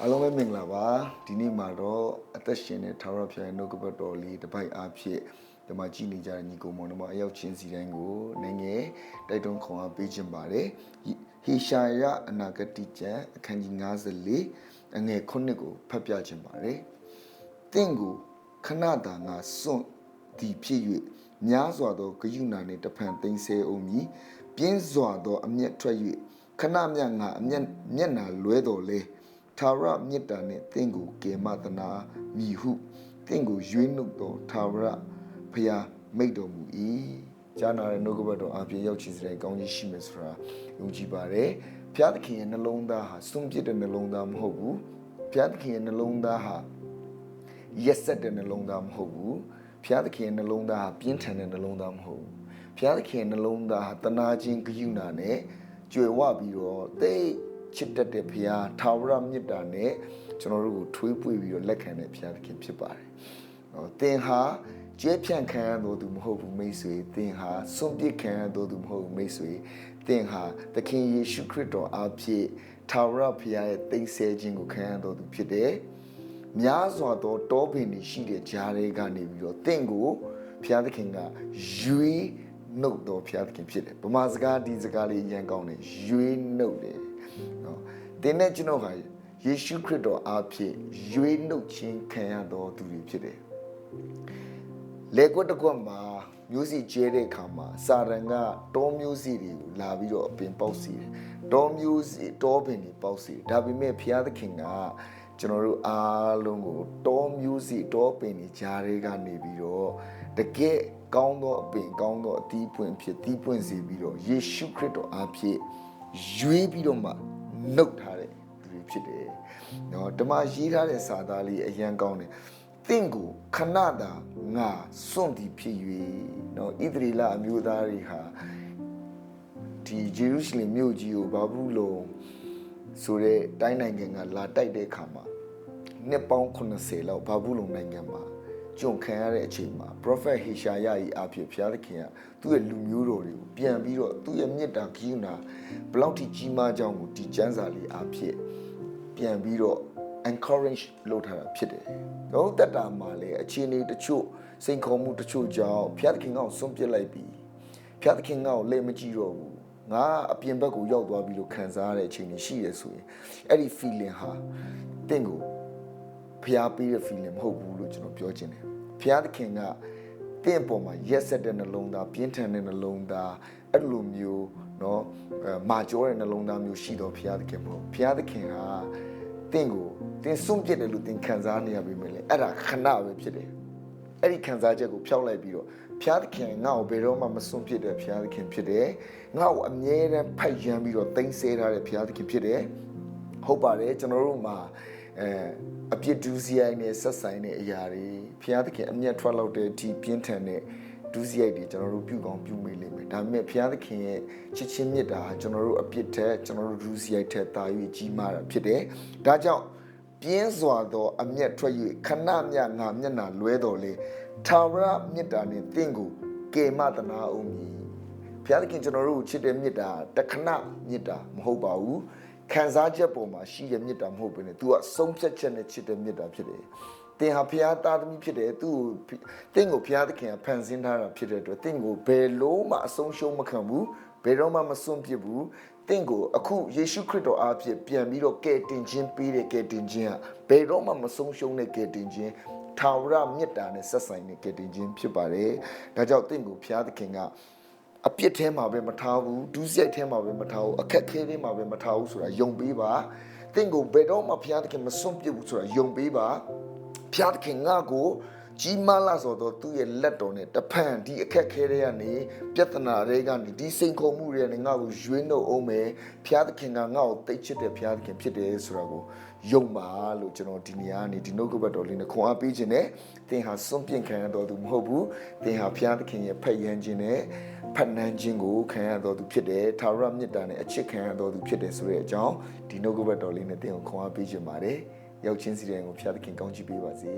အားလုံးပဲမင်္ဂလာပါဒီနေ့မှာတော့အသက်ရှင်တဲ့ထာဝရဘုရားရဲ့နှုတ်ကပတ်တော်လေးတစ်ပိုက်အားဖြင့်ဒီမှာကြည်နေကြတဲ့ညီကိုမောင်တို့အရောက်ချင်းစီတိုင်းကိုနိုင်ငံတိုက်တွန်းခေါ်အားပေးခြင်းပါတယ်ဟေရှာယအနာဂတိကျမ်းအခန်းကြီး54အငယ်9ကိုဖတ်ပြခြင်းပါတယ်တင့်ကိုခဏတာငါစွန့်သည်ဖြစ်၍များစွာသောဂယုဏနှင့်တဖန်သိမ်းဆဲအောင်မည်ပြင်းစွာသောအမျက်ထွက်၍ခဏမြငါအမျက်နာလွဲတော်လဲထာဝရမြတ်တာနှင့်တင့်ကိုကေမတနာမိဟုတင့်ကိုရွေးနှုတ်တော်ထာဝရဖျားမိတ်တော်မူ၏ဈာနာရဲ့နှုတ်ကပတ်တော်အပြင်ရောက်ချင်စတဲ့ကောင်းကြီးရှိမယ်ဆိုတာယုံကြည်ပါတယ်ဖျားသခင်ရဲ့နှလုံးသားဟာစွန့်ပစ်တဲ့နှလုံးသားမဟုတ်ဘူးဖျားသခင်ရဲ့နှလုံးသားဟာရက်ဆက်တဲ့နှလုံးသားမဟုတ်ဘူးဖျားသခင်ရဲ့နှလုံးသားဟာပြင်းထန်တဲ့နှလုံးသားမဟုတ်ဘူးဖျားသခင်ရဲ့နှလုံးသားဟာတနာခြင်းဂရုဏာနဲ့ကြွယ်ဝပြီးတော့တိတ်ချစ်တတ်တဲ့ဘုရားထာဝရမြတ်တာနဲ့ကျွန်တော်တို့ကိုထွေးပွေပြီးတော့လက်ခံတဲ့ဘုရားသခင်ဖြစ်ပါတယ်။သင်ဟာကျဲဖြန့်ခံရတော်သူမဟုတ်ဘူးမိတ်ဆွေ။သင်ဟာစွန့်ပစ်ခံရတော်သူမဟုတ်ဘူးမိတ်ဆွေ။သင်ဟာသခင်ယေရှုခရစ်တော်အားဖြင့်ထာဝရဘုရားရဲ့သိမ်းဆည်းခြင်းကိုခံရတော်သူဖြစ်တယ်။များစွာသောတောပင်တွေရှိတဲ့ကြားတွေကနေပြီးတော့သင်ကိုဘုရားသခင်ကရွေးနှုတ်တော်ဘုရားသခင်ဖြစ်တယ်။ဗမာစကားဒီစကားလေးရန်ကောင်းတယ်ရွေးနှုတ်တယ်နော်တင်းနဲ့ကျွန်တော်ကယေရှုခရစ်တော်အားဖြင့်ရွေးနှုတ်ခြင်းခံရတော်သူတွေဖြစ်တယ်လေကွက်တစ်ကွက်မှာမျိုးစီကျဲတဲ့အခါမှာစာရန်ကတောမျိုးစီတွေကိုလာပြီးတော့အပင်ပေါက်စီတယ်တောမျိုးစီတောပင်တွေပေါက်စီဒါပေမဲ့ဘုရားသခင်ကကျွန်တော်တို့အားလုံးကိုတောမျိုးစီတောပင်တွေကြားတွေကနေပြီးတော့တကယ်ကောင်းသောအပင်ကောင်းသောအသီးပွင့်ဖြစ်သီးပွင့်စေပြီးတော့ယေရှုခရစ်တော်အားဖြင့်ရွေးပြီးတော့မှနှုတ်ထားတဲ့သူတွေဖြစ်တယ်။နော်ဓမ္မရေးထားတဲ့စာသားလေးအရန်ကောင်းတယ်။သင်ကိုခဏတာငါစွန့်သည်ဖြစ်၍နော်ဣသရေလအမျိုးသားတွေဟာဒီဂျေရုရှလင်မြို့ကြီးကိုဘာဘူးလို့ဆိုတဲ့တိုင်းနိုင်ငံကလာတိုက်တဲ့အခါမှာနှစ်ပေါင်း80လောက်ဘာဘူးလုံနိုင်ငံမှာကြုံခံရတဲ့အချိန်မှာ prophet ဟေရှာယကြီးအဖြစ်ဘုရားသခင်ကသူ့ရဲ့လူမျိုးတော်တွေကိုပြန်ပြီးတော့သူ့ရဲ့မြတ်တာဂိယူနာဘလောက်ထိကြီးမားကြောင်းကိုဒီကျမ်းစာလေးအဖြစ်ပြန်ပြီးတော့ encourage လုပ်ထားတာဖြစ်တယ်။တော့တတမှာလေအခြေအနေတချို့စိန်ခေါ်မှုတချို့ကြောင့်ဘုရားသခင်ကစွန့်ပစ်လိုက်ပြီးဘုရားသခင်ကလည်းမကြည့်တော့ဘူး။ငါအပြင်ဘက်ကိုရောက်သွားပြီလို့ခံစားရတဲ့အချိန်တွေရှိရဆိုရင်အဲ့ဒီ feeling ဟာတင့်ကိုဘုရားပေးတဲ့ feeling မဟုတ်ဘူးလို့ကျွန်တော်ပြောချင်တယ်။ဘုရားသခင်ကတင့်အပေါ်မှာရက်ဆက်တဲ့နှလုံးသားပြင်းထန်တဲ့နှလုံးသားအဲ့လိုမျိုးနော်မာကျောတဲ့နှလုံးသားမျိုးရှိတော့ဘုရားသခင်မဟုတ်ဘုရားသခင်ဟာတင့်ကိုတင်စွန့်ပစ်တယ်လို့တင်ခံစားနေရပြီမယ်လေအဲ့ဒါခဏပဲဖြစ်တယ်အဲ့ဒီခံစားချက်ကိုဖျောက်လိုက်ပြီးတော့ဘုရားသခင်ငါ့ကိုဘယ်တော့မှမစွန့်ပစ်တဲ့ဘုရားသခင်ဖြစ်တယ်ငါ့ကိုအမြဲတမ်းဖိုက်ရမ်းပြီးတော့သိမ်းဆည်းထားတဲ့ဘုရားသခင်ဖြစ်တယ်ဟုတ်ပါတယ်ကျွန်တော်တို့မှာအပြစ်ဒုစရိုက်နဲ့ဆက်ဆိုင်တဲ့အရာတွေဘုရားသခင်အမျက်ထွက်လောက်တဲ့အထိပြင်းထန်တဲ့ဒုစရိုက်တွေကျွန်တော်တို့ပြုကောင်းပြုမိလိမ့်မယ်ဒါပေမဲ့ဘုရားသခင်ရဲ့ချစ်ချင်းမြတ်တာကျွန်တော်တို့အပြစ်ထက်ကျွန်တော်တို့ဒုစရိုက်ထက်သာ၍ကြီးမားတာဖြစ်တယ်ဒါကြောင့်ပြင်းစွာသောအမျက်ထွက်၍ခဏမြငါမျက်နာလွဲတော်လေထာဝရမြတ်တာနှင့်တင့်ကိုကေမတနာအောင်မည်ဘုရားသခင်ကျွန်တော်တို့ချစ်တဲ့မြတ်တာတခဏမြတ်တာမဟုတ်ပါဘူးခံစားချက်ပေါ်မှာရှိတဲ့မြတ်တာမဟုတ်ဘဲနဲ့ तू ကဆုံးဖြတ်ချက်နဲ့ချစ်တဲ့မြတ်တာဖြစ်တယ်သင်ဟာဘုရားသားသမီးဖြစ်တယ်သူ့ကိုတင့်ကိုဘုရားသခင်ကဖန်ဆင်းထားတာဖြစ်တဲ့အတွက်တင့်ကိုဘယ်လို့မှအဆုံးရှုံးမခံဘူးဘယ်တော့မှမစွန့်ပစ်ဘူးတင့်ကိုအခုယေရှုခရစ်တော်အားဖြင့်ပြန်ပြီးတော့ကယ်တင်ခြင်းပေးတဲ့ကယ်တင်ခြင်းကဘယ်တော့မှမဆုံးရှုံးတဲ့ကယ်တင်ခြင်းထာဝရမြတ်တာနဲ့ဆက်ဆိုင်တဲ့ကယ်တင်ခြင်းဖြစ်ပါတယ်ဒါကြောင့်တင့်ကိုဘုရားသခင်ကအပြစ်ထဲမှာပဲမထားဘူးဒုစရိုက်ထဲမှာပဲမထားဘူးအခက်ခဲထဲမှာပဲမထားဘူးဆိုတာယုံပေးပါတင့်ကိုဘယ်တော့မှဘုရားသခင်မစွန့်ပစ်ဘူးဆိုတာယုံပေးပါဘုရားသခင်ငါ့ကိုကြီးမားလာဆိုတော့သူ့ရဲ့လက်တော်နဲ့တဖန်ဒီအခက်ခဲတွေကနေပြဿနာတွေကနေဒီစိန်ခေါ်မှုတွေကနေငါ့ကိုရွေးနှုတ်အောင်မယ်ဘုရားသခင်ကငါ့ကိုသိချစ်တဲ့ဘုရားသခင်ဖြစ်တယ်ဆိုတာကိုယုံပါလို့ကျွန်တော်ဒီနေရာကနေဒီနှုတ်ကပတ်တော်လေးနဲ့ခွန်အားပေးခြင်းနဲ့သင်ဟာစွန့်ပစ်ခံရတော်သူမဟုတ်ဘူးသင်ဟာဘုရားသခင်ရဲ့ဖက်ယမ်းခြင်းနဲ့ဖတ်နှမ်းခြင်းကိုခံရတော်သူဖြစ်တယ်ထာဝရမြတ်တာနဲ့အချစ်ခံရတော်သူဖြစ်တယ်ဆိုတဲ့အကြောင်းဒီနှုတ်ကပတ်တော်လေးနဲ့သင်ကိုခွန်အားပေးခြင်းပါတယ်ရောက်ချင်းစီတိုင်းကိုဘုရားသခင်ကောင်းချီးပေးပါစေ